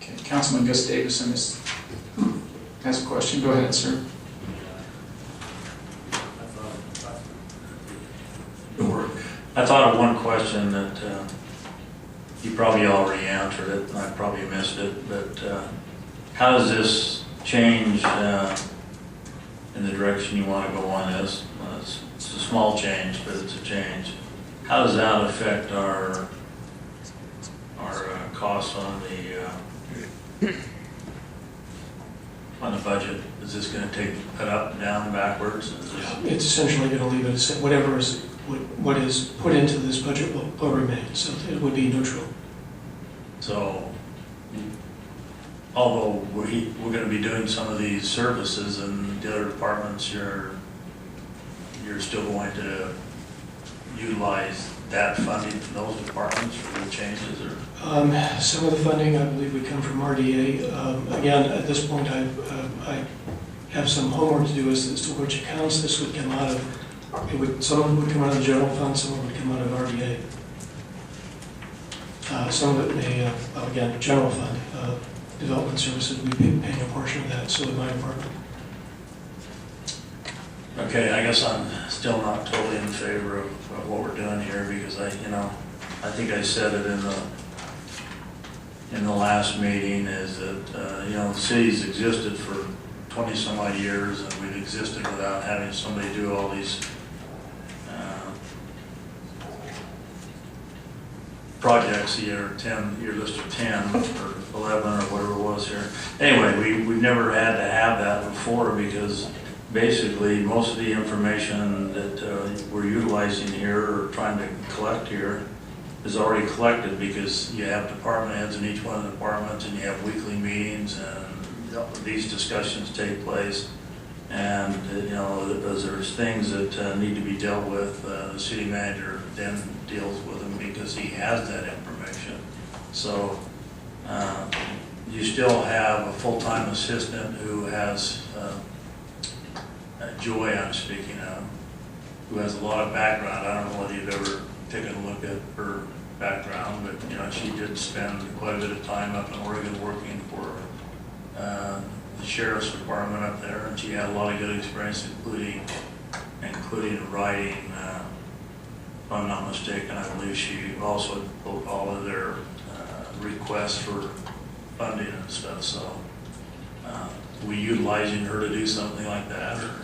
Okay, Councilman Gus Davison has a question. Go ahead, sir. I thought of one question that you probably already answered it, and I probably missed it, but how does this change in the direction you want to go on this? It's a small change, but it's a change. How does that affect our costs on the budget? Is this going to take it up, down, backwards? It's essentially going to leave it as whatever is what is put into this budget will remain, so it would be neutral. So, although we're going to be doing some of these services in the other departments, you're still going to utilize that funding for those departments for the changes, or? Some of the funding, I believe, would come from RDA. Again, at this point, I have some homework to do as to which accounts this would come out of. Some of it would come out of the general fund, some of it would come out of RDA. Some of it may, again, general fund. Development services would be paying a portion of that, so would my department. Okay, I guess I'm still not totally in favor of what we're doing here, because I think I said it in the last meeting, is that the city's existed for 20 some odd years, and we've existed without having somebody do all these projects. You're listed 10 or 11 or whatever it was here. Anyway, we've never had to have that before, because basically most of the information that we're utilizing here or trying to collect here is already collected, because you have department heads in each one of the departments, and you have weekly meetings, and these discussions take place. And there's things that need to be dealt with. The city manager then deals with them because he has that information. So you still have a full-time assistant who has Joy, I'm speaking of, who has a lot of background. I don't know whether you've ever taken a look at her background, but she did spend quite a bit of time up in Oregon working for the sheriff's department up there, and she had a lot of good experience, including writing. If I'm not mistaken, I believe she also wrote all of their requests for funding and stuff. So, we utilizing her to do something like that? Or?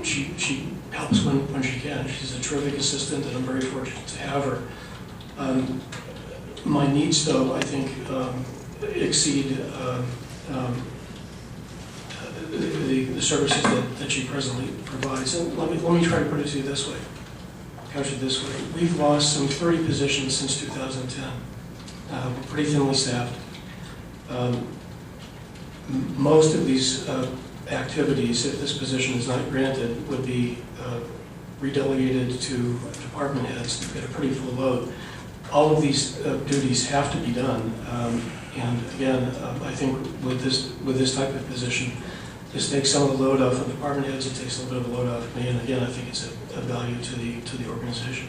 She helps when she can. She's a terrific assistant, and I'm very fortunate to have her. My needs, though, I think, exceed the services that she presently provides. And let me try to put it to you this way, couch it this way. We've lost some 30 positions since 2010. We're pretty thinly staffed. Most of these activities, if this position is not granted, would be redelegated to department heads to get a pretty full load. All of these duties have to be done, and again, I think with this type of position, this takes some of the load off of department heads. It takes a little bit of the load off of me, and again, I think it's a value to the organization.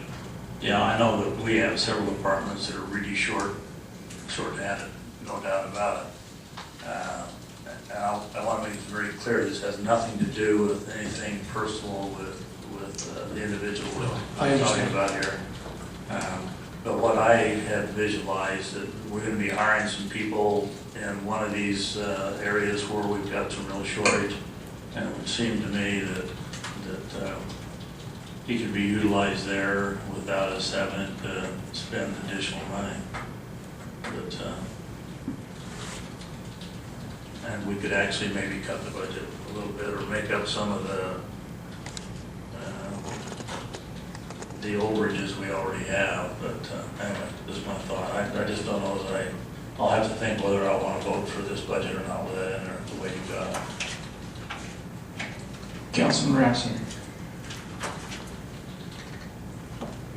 Yeah, I know that we have several departments that are really short-handed, no doubt about it. And I want to make it very clear, this has nothing to do with anything personal with the individual we're talking about here. But what I had visualized, that we're going to be hiring some people in one of these areas where we've got some real shortage, and it would seem to me that he could be utilized there without us having to spend additional money. But and we could actually maybe cut the budget a little bit, or make up some of the overages we already have. But anyway, this is my thought. I just don't know that I'll have to think whether I want to vote for this budget or not with that in there the way you got it. Councilman Rapson.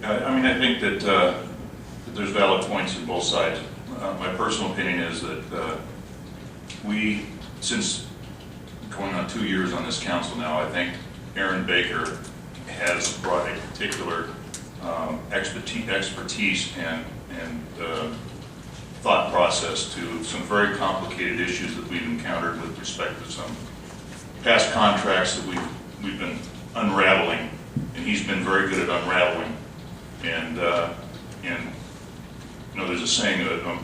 I mean, I think that there's valid points on both sides. My personal opinion is that we, since going on 2 years on this council now, I think Aaron Baker has brought a particular expertise and thought thought process to some very complicated issues that we've encountered with respect to some past contracts that we've been unraveling, and he's been very good at unraveling. And you know, there's a saying that a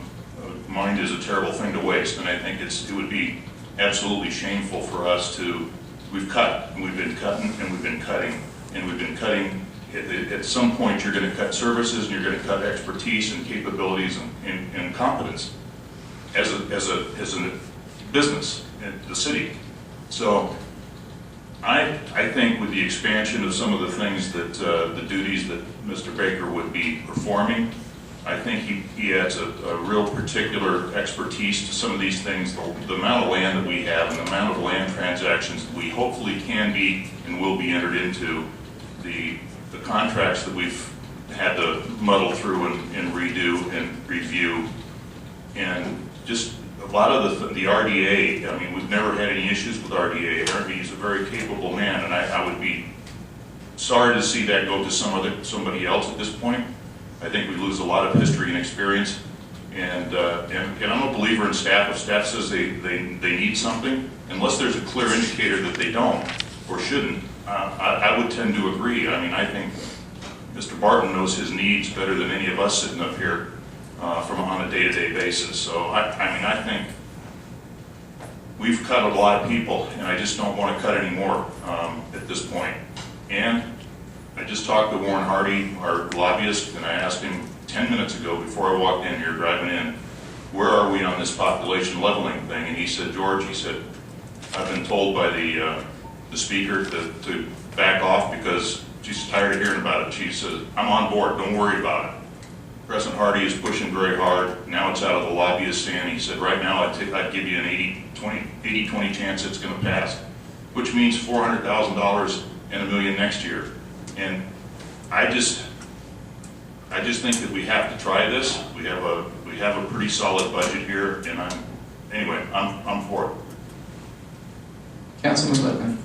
mind is a terrible thing to waste, and I think it would be absolutely shameful for us to, we've cut, and we've been cutting, and we've been cutting, and we've been cutting. At some point, you're going to cut services, and you're going to cut expertise and capabilities and competence as a business in the city. So I think with the expansion of some of the things that the duties that Mr. Baker would be performing, I think he adds a real particular expertise to some of these things. The amount of land that we have and the amount of land transactions that we hopefully can be and will be entered into, the contracts that we've had to muddle through and redo and review, and just a lot of the RDA. I mean, we've never had any issues with RDA. He's a very capable man, and I would be sorry to see that go to somebody else at this point. I think we lose a lot of history and experience, and I'm a believer in staff. If staff says they need something, unless there's a clear indicator that they don't or shouldn't, I would tend to agree. I mean, I think Mr. Barton knows his needs better than any of us sitting up here on a day-to-day basis. So I mean, I think we've cut a lot of people, and I just don't want to cut any more at this point. And I just talked to Warren Hardy, our lobbyist, and I asked him 10 minutes ago before I walked in here driving in, where are we on this population leveling thing? And he said, George, he said, I've been told by the speaker to back off because she's tired of hearing about it. She says, I'm on board, don't worry about it. President Hardy is pushing very hard. Now it's out of the lobbyist's hand. He said, right now I'd give you an 80-20 chance it's going to pass, which means $400,000 and $1 million next year. And I just think that we have to try this. We have a pretty solid budget here, and I'm for it. Councilman Lippman.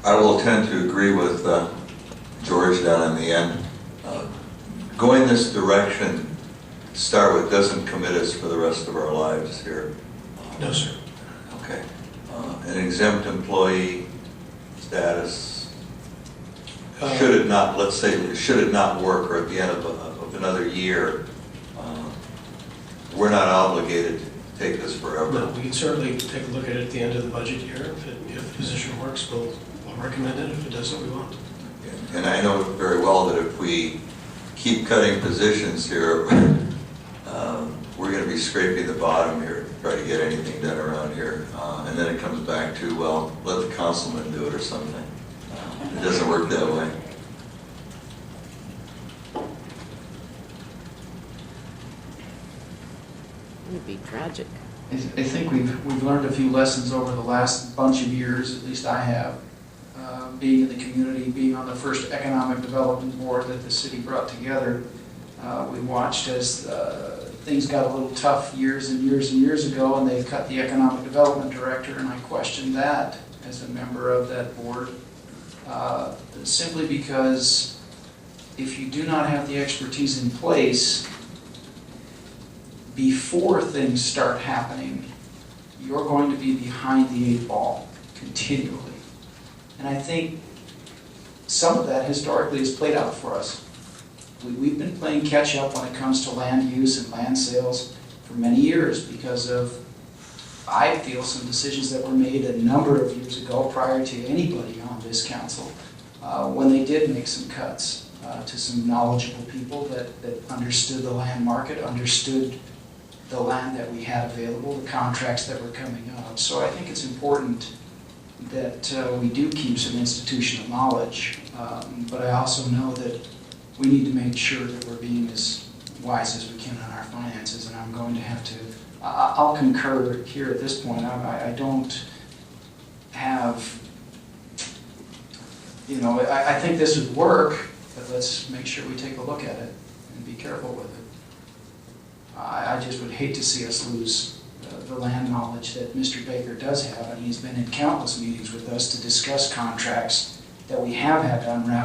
I will tend to agree with George down in the end. Going this direction to start with doesn't commit us for the rest of our lives here. No, sir. Okay. An exempt employee status, should it not, let's say, should it not work, or at the end of another year, we're not obligated to take this forever. No, we can certainly take a look at it at the end of the budget year. If the position works, we'll recommend it. If it doesn't, we won't. And I know very well that if we keep cutting positions here, we're going to be scraping the bottom here to try to get anything done around here. And then it comes back to, well, let the councilman do it or something. It doesn't work that way. It would be tragic. I think we've learned a few lessons over the last bunch of years, at least I have, being in the community, being on the first economic development board that the city brought together. We watched as things got a little tough years and years and years ago, and they cut the economic development director, and I questioned that as a member of that board, simply because if you do not have the expertise in place before things start happening, you're going to be behind the 8 ball continually. And I think some of that historically has played out for us. We've been playing catch up when it comes to land use and land sales for many years because of, I feel, some decisions that were made a number of years ago prior to anybody on this council when they did make some cuts to some knowledgeable people that understood the land market, understood the land that we had available, the contracts that were coming up. So I think it's important that we do keep some institutional knowledge, but I also know that we need to make sure that we're being as wise as we can on our finances, and I'm going to have to, I'll concur here at this point. I don't have, you know, I think this would work, but let's make sure we take a look at it and be careful with it. I just would hate to see us lose the land knowledge that Mr. Baker does have, and he's been in countless meetings with us to discuss contracts that we have had to unravel.